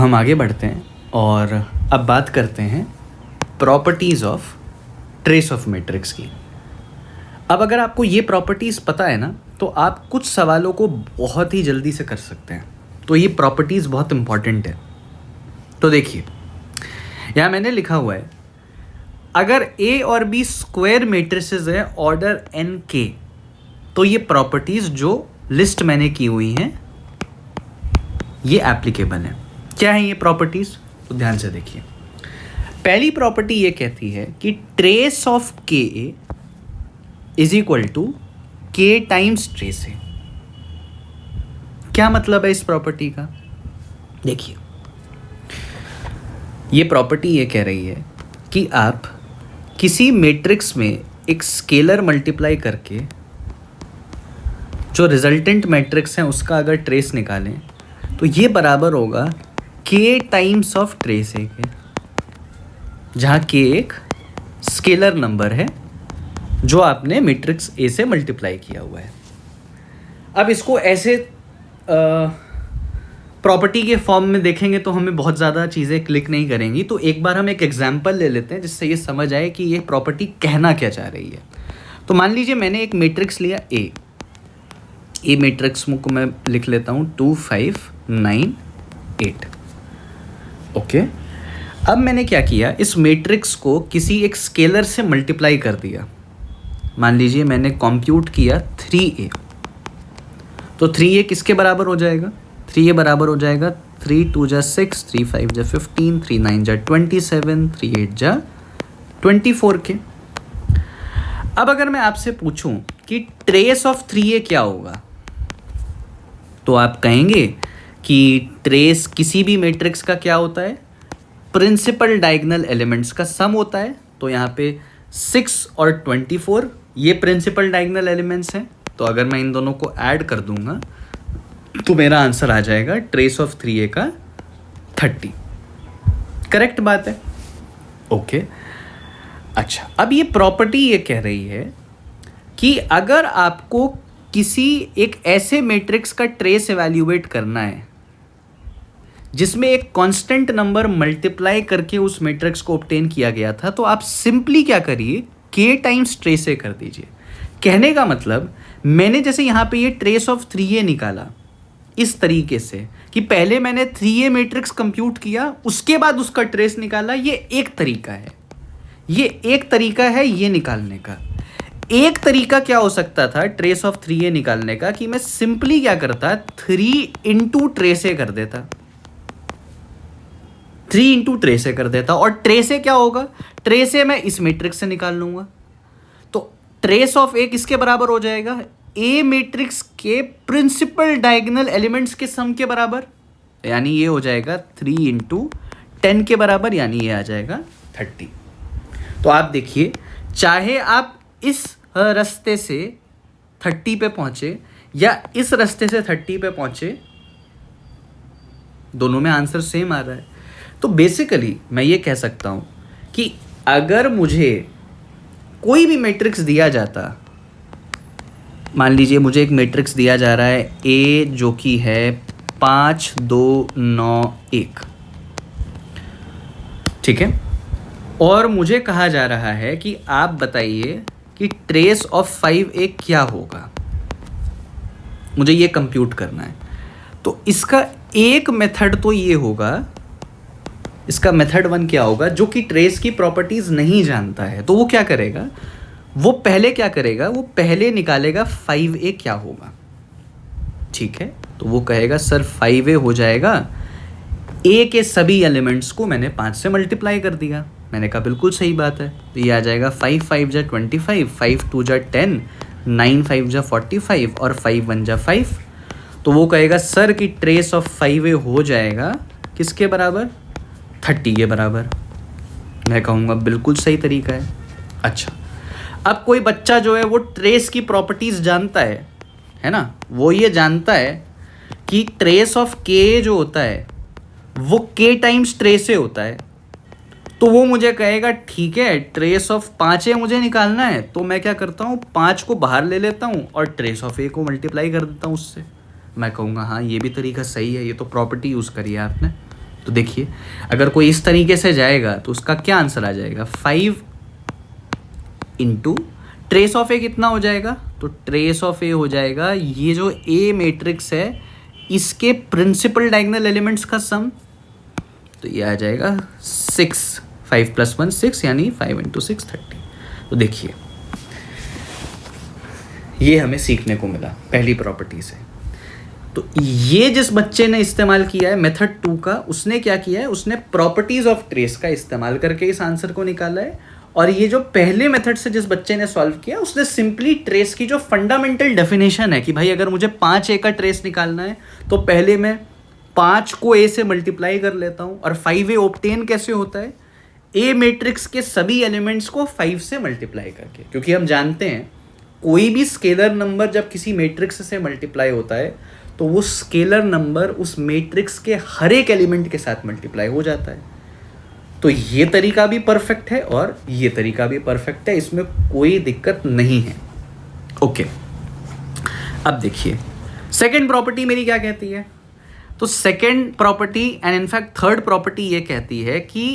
हम आगे बढ़ते हैं और अब बात करते हैं properties of trace of matrix की। अब अगर आपको ये प्रॉपर्टीज़ पता है ना, तो आप कुछ सवालों को बहुत ही जल्दी से कर सकते हैं। तो ये प्रॉपर्टीज़ बहुत इंपॉर्टेंट है। तो देखिए, यहाँ मैंने लिखा हुआ है, अगर ए और बी स्क्वायर मैट्रिसेस है ऑर्डर n के, तो ये प्रॉपर्टीज़ जो लिस्ट मैंने की हुई हैं ये एप्लीकेबल है। क्या है ये प्रॉपर्टीज़? तो ध्यान से देखिए। पहली प्रॉपर्टी ये कहती है कि ट्रेस ऑफ के इज इक्वल टू के टाइम्स ट्रेस ए। क्या मतलब है इस प्रॉपर्टी का? देखिए, ये प्रॉपर्टी ये कह रही है कि आप किसी मैट्रिक्स में एक स्केलर मल्टीप्लाई करके जो रिजल्टेंट मैट्रिक्स है उसका अगर ट्रेस निकालें तो ये बराबर होगा के टाइम्स ऑफ ट्रेस ए के, जहाँ के एक स्केलर नंबर है जो आपने मैट्रिक्स ए से मल्टीप्लाई किया हुआ है। अब इसको ऐसे प्रॉपर्टी के फॉर्म में देखेंगे तो हमें बहुत ज़्यादा चीज़ें क्लिक नहीं करेंगी। तो एक बार हम एक एग्जांपल ले लेते हैं जिससे ये समझ आए कि ये प्रॉपर्टी कहना क्या चाह रही है। तो मान लीजिए मैंने एक मैट्रिक्स लिया ए मैट्रिक्स को मैं लिख लेता हूँ 2 5 9 8। ओके, अब मैंने क्या किया, इस मैट्रिक्स को किसी एक स्केलर से मल्टीप्लाई कर दिया। मान लीजिए मैंने कंप्यूट किया 3a, तो 3a किसके बराबर हो जाएगा? 3a बराबर हो जाएगा 3 2 जा 6, 3 5 जा 15, 3 9 जा 27, 3 8 जा 24 के। अब अगर मैं आपसे पूछूं कि ट्रेस ऑफ 3a क्या होगा, तो आप कहेंगे कि ट्रेस किसी भी मैट्रिक्स का क्या होता है? प्रिंसिपल डायगोनल एलिमेंट्स का सम होता है। तो यहाँ पे 6 और 24 ये प्रिंसिपल डायगोनल एलिमेंट्स हैं। तो अगर मैं इन दोनों को ऐड कर दूंगा तो मेरा आंसर आ जाएगा ट्रेस ऑफ 3a का 30। करेक्ट बात है। ओके, अच्छा, अब ये प्रॉपर्टी ये कह रही है कि अगर आपको किसी एक ऐसे मैट्रिक्स का ट्रेस एवेल्यूएट करना है जिसमें एक कांस्टेंट नंबर मल्टीप्लाई करके उस मैट्रिक्स को ऑब्टेन किया गया था, तो आप सिंपली क्या करिए, के टाइम्स ट्रेस ए कर दीजिए। कहने का मतलब, मैंने जैसे यहाँ पे ये ट्रेस ऑफ 3a निकाला इस तरीके से कि पहले मैंने 3a मैट्रिक्स कंप्यूट किया, उसके बाद उसका ट्रेस निकाला। ये एक तरीका है, ये एक तरीका है ये निकालने का। एक तरीका क्या हो सकता था ट्रेस ऑफ 3a निकालने का, कि मैं सिंपली क्या करता, 3 इंटू ट्रेस ए कर देता, 3 इंटू ट्रेस ए कर देता। और ट्रेस ए क्या होगा? ट्रेस ए मैं इस मैट्रिक्स से निकाल लूंगा। तो ट्रेस ऑफ ए किसके बराबर हो जाएगा? ए मैट्रिक्स के प्रिंसिपल डायगोनल एलिमेंट्स के सम के बराबर, यानी ये हो जाएगा 3 इंटू 10 के बराबर, यानी ये आ जाएगा 30। तो आप देखिए, चाहे आप इस रास्ते से 30 पे पहुंचे या इस रास्ते से 30 पे पहुंचे, दोनों में आंसर सेम आ रहा है। तो बेसिकली मैं ये कह सकता हूं कि अगर मुझे कोई भी मैट्रिक्स दिया जाता, मान लीजिए मुझे एक मैट्रिक्स दिया जा रहा है ए जो कि है 5 2 9 1, ठीक है, और मुझे कहा जा रहा है कि आप बताइए कि ट्रेस ऑफ 5a क्या होगा, मुझे ये कंप्यूट करना है। तो इसका एक मेथड तो ये होगा, इसका मेथड 1 क्या होगा, जो कि ट्रेस की प्रॉपर्टीज नहीं जानता है, तो वो क्या करेगा, वो पहले क्या करेगा, वो पहले निकालेगा 5a क्या होगा। ठीक है, तो वो कहेगा सर 5a हो जाएगा, a के सभी एलिमेंट्स को मैंने 5 से मल्टीप्लाई कर दिया। मैंने कहा बिल्कुल सही बात है। तो ये आ जाएगा 5 5 जा 25, 5 2 जा 10, 9 5 जा 45 और 5 1 जा 5। तो वो कहेगा सर कि ट्रेस ऑफ 5a हो जाएगा किसके बराबर? 30 के बराबर। मैं कहूँगा बिल्कुल सही तरीका है। अच्छा, अब कोई बच्चा जो है वो ट्रेस की प्रॉपर्टीज़ जानता है ना, वो ये जानता है कि ट्रेस ऑफ k जो होता है वो k टाइम्स ट्रेस ए होता है। तो वो मुझे कहेगा ठीक है, ट्रेस ऑफ 5a मुझे निकालना है, तो मैं क्या करता हूँ, 5 को बाहर ले लेता हूँ और ट्रेस ऑफ a को मल्टीप्लाई कर देता हूँ उससे। मैं कहूँगा हाँ ये भी तरीका सही है, ये तो प्रॉपर्टी यूज़ करी है आपने। तो देखिए अगर कोई इस तरीके से जाएगा तो उसका क्या आंसर आ जाएगा, 5 इंटू ट्रेस ऑफ ए कितना हो जाएगा, तो ट्रेस ऑफ ए हो जाएगा ये जो ए मैट्रिक्स है इसके प्रिंसिपल डायगोनल एलिमेंट्स का सम, तो ये आ जाएगा 6, 5 + 1 6 यानी 5 × 6 30। तो देखिए ये हमें सीखने को मिला पहली प्रॉपर्टी से। तो ये जिस बच्चे ने इस्तेमाल किया है मेथड 2 का, उसने क्या किया है, उसने प्रॉपर्टीज ऑफ ट्रेस का इस्तेमाल करके इस आंसर को निकाला है। और ये जो पहले मेथड से जिस बच्चे ने सॉल्व किया उसने सिंपली ट्रेस की जो फंडामेंटल डेफिनेशन है कि भाई अगर मुझे 5a का ट्रेस निकालना है तो पहले मैं 5 को a से मल्टीप्लाई कर लेता हूँ। और 5a ऑब्टेन कैसे होता है, a मैट्रिक्स के सभी एलिमेंट्स को 5 से मल्टीप्लाई करके, क्योंकि हम जानते हैं कोई भी स्केलर नंबर जब किसी मैट्रिक्स से मल्टीप्लाई होता है तो वो स्केलर नंबर उस मैट्रिक्स के हर एक एलिमेंट के साथ मल्टीप्लाई हो जाता है। तो ये तरीका भी परफेक्ट है और ये तरीका भी परफेक्ट है, इसमें कोई दिक्कत नहीं है। ओके, अब देखिए सेकंड प्रॉपर्टी मेरी क्या कहती है। तो second property and in fact third property ये कहती है कि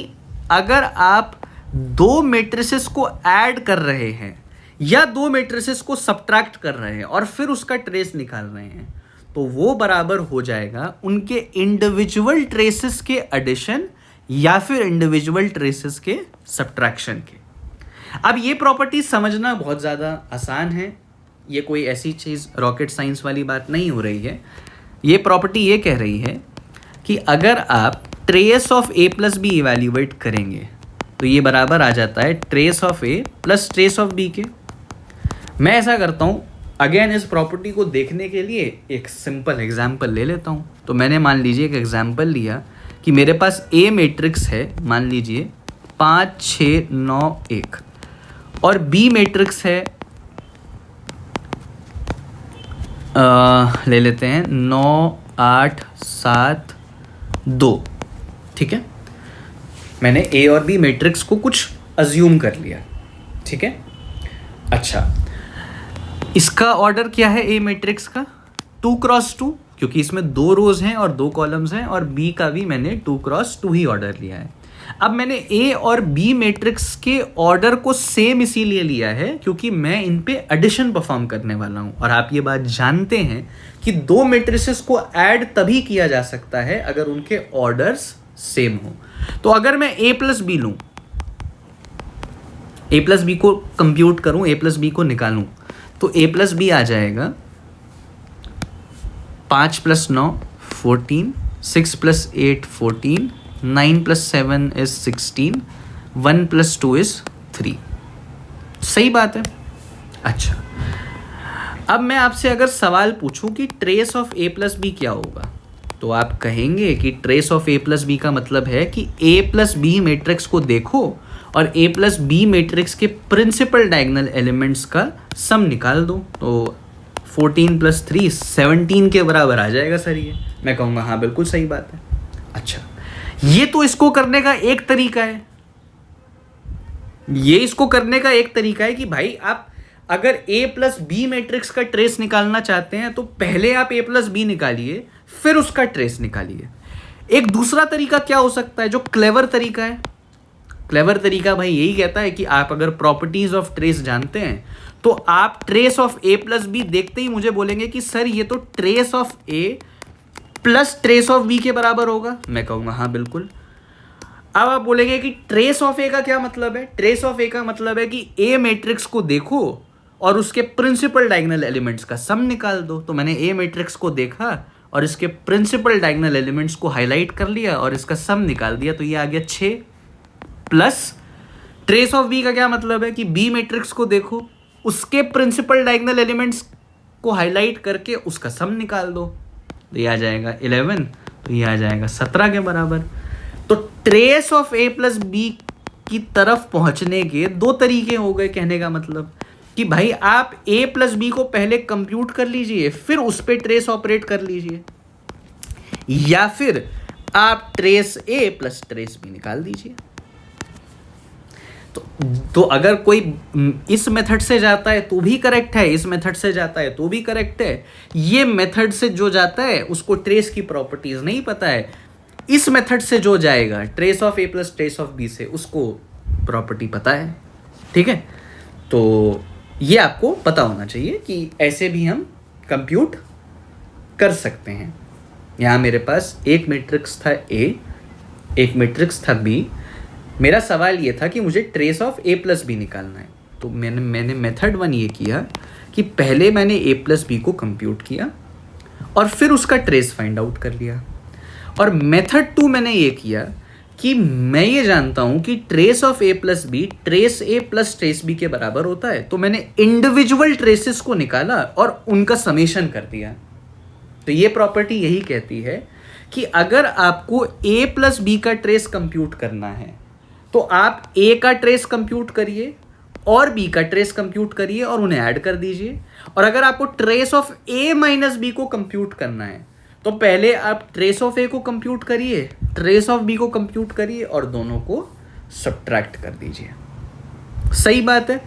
अगर आप दो मैट्रिसेस को ऐड कर रहे हैं या दो मैट्रिसेस को सब्ट्रैक्ट कर रहे हैं और फिर उसका ट्रेस निकाल रहे हैं तो वो बराबर हो जाएगा उनके इंडिविजुअल ट्रेसेस के एडिशन या फिर इंडिविजुअल ट्रेसेस के सब्ट्रैक्शन के। अब ये प्रॉपर्टी समझना बहुत ज़्यादा आसान है, ये कोई ऐसी चीज़ रॉकेट साइंस वाली बात नहीं हो रही है। ये प्रॉपर्टी ये कह रही है कि अगर आप trace of a + b evaluate करेंगे तो ये बराबर आ जाता है trace of a + trace of b के। मैं ऐसा करता हूँ, अगेन इस प्रॉपर्टी को देखने के लिए एक सिंपल एग्जाम्पल ले लेता हूँ। तो मैंने मान लीजिए एक एग्जाम्पल लिया कि मेरे पास A मैट्रिक्स है, मान लीजिए 5 6 9 1 और B मैट्रिक्स है ले लेते हैं 9 8 7 2। ठीक है, मैंने A और B मैट्रिक्स को कुछ अज्यूम कर लिया। ठीक है, अच्छा इसका ऑर्डर क्या है A मैट्रिक्स का, 2 × 2, क्योंकि इसमें 2 रोज हैं और 2 कॉलम्स हैं, और B का भी मैंने 2 × 2 ही ऑर्डर लिया है। अब मैंने A और B मैट्रिक्स के ऑर्डर को सेम इसीलिए लिया है क्योंकि मैं इन पे एडिशन परफॉर्म करने वाला हूं। और आप ये बात जानते हैं कि दो मैट्रिसेस को ऐड तभी किया जा सकता है अगर उनके ऑर्डर्स सेम हो। तो अगर मैं A + B लूं, A + B को कंप्यूट करूं, A + B को निकालूं, तो A + B आ जाएगा 5 + 9 14, 6 + 8 14, 9 + 7 is 16, 1 + 2 is 3। सही बात है। अच्छा, अब मैं आपसे अगर सवाल पूछूं कि ट्रेस ऑफ A + B क्या होगा, तो आप कहेंगे कि ट्रेस ऑफ A + B का मतलब है कि A + B मैट्रिक्स को देखो और A + B मैट्रिक्स के प्रिंसिपल डायगोनल एलिमेंट्स का सम निकाल दो। तो 14 + 3 17 के बराबर आ जाएगा सर ये। मैं कहूँगा हाँ बिल्कुल सही बात है। अच्छा, ये तो इसको करने का एक तरीका है, ये इसको करने का एक तरीका है कि भाई आप अगर A + B मैट्रिक्स का ट्रेस निकालना चाहते हैं तो पहले आप A + B निकालिए फिर उसका ट्रेस निकालिए। एक दूसरा तरीका क्या हो सकता है जो क्लेवर तरीका है, क्लेवर तरीका भाई यही कहता है कि आप अगर प्रॉपर्टीज ऑफ ट्रेस जानते हैं तो आप ट्रेस ऑफ A + B देखते ही मुझे बोलेंगे कि सर ये तो trace of A + trace of B के बराबर होगा। मैं कहूँगा हाँ बिल्कुल। अब आप बोलेंगे कि ट्रेस ऑफ A का क्या मतलब है, ट्रेस ऑफ A का मतलब है कि A मैट्रिक्स को देखो और उसके प्रिंसिपल डायगोनल एलिमेंट्स का सम निकाल दो। तो मैंने A मैट्रिक्स को देखा और इसके प्रिंसिपल डायगोनल एलिमेंट्स को हाईलाइट कर लिया और इसका सम निकाल दिया, तो ये आ गया 6 प्लस ट्रेस ऑफ B का क्या मतलब है कि B मैट्रिक्स को देखो, उसके प्रिंसिपल डायगोनल एलिमेंट्स को हाईलाइट करके उसका सम निकाल दो, तो ये आ जाएगा 11, तो ये आ जाएगा 17 के बराबर। तो ट्रेस ऑफ A + B की तरफ पहुंचने के दो तरीके हो गए। कहने का मतलब कि भाई आप A + B को पहले कंप्यूट कर लीजिए फिर उस पर ट्रेस ऑपरेट कर लीजिए, या फिर आप ट्रेस A + ट्रेस B निकाल दीजिए। तो अगर कोई इस मेथड से जाता है तो भी करेक्ट है, इस मेथड से जाता है तो भी करेक्ट है। ये मेथड से जो जाता है उसको ट्रेस की प्रॉपर्टीज नहीं पता है, इस मेथड से जो जाएगा trace of A plus trace of B से, उसको प्रॉपर्टी पता है, ठीक है। तो ये आपको पता होना चाहिए कि ऐसे भी हम कंप्यूट कर सकते हैं। यहाँ मेरे पास एक मैट्रिक्स था ए, एक मैट्रिक्स था बी। मेरा सवाल ये था कि मुझे trace of A plus B निकालना है। तो मैंने मेथड 1 ये किया कि पहले मैंने ए प्लस बी को कंप्यूट किया और फिर उसका ट्रेस फाइंड आउट कर लिया। और मेथड 2 मैंने ये किया कि मैं ये जानता हूं कि trace of A plus B trace A plus trace B के बराबर होता है, तो मैंने इंडिविजुअल ट्रेसेस को निकाला और उनका समेशन कर दिया। तो ये प्रॉपर्टी यही कहती है कि अगर आपको ए प्लस बी का ट्रेस कंप्यूट करना है तो आप ए का ट्रेस कंप्यूट करिए और बी का ट्रेस कंप्यूट करिए और उन्हें ऐड कर दीजिए। और अगर आपको trace of A minus B को कंप्यूट करना है तो पहले आप ट्रेस ऑफ ए को कंप्यूट करिए, ट्रेस ऑफ बी को कंप्यूट करिए और दोनों को सब्ट्रैक्ट कर दीजिए। सही बात है।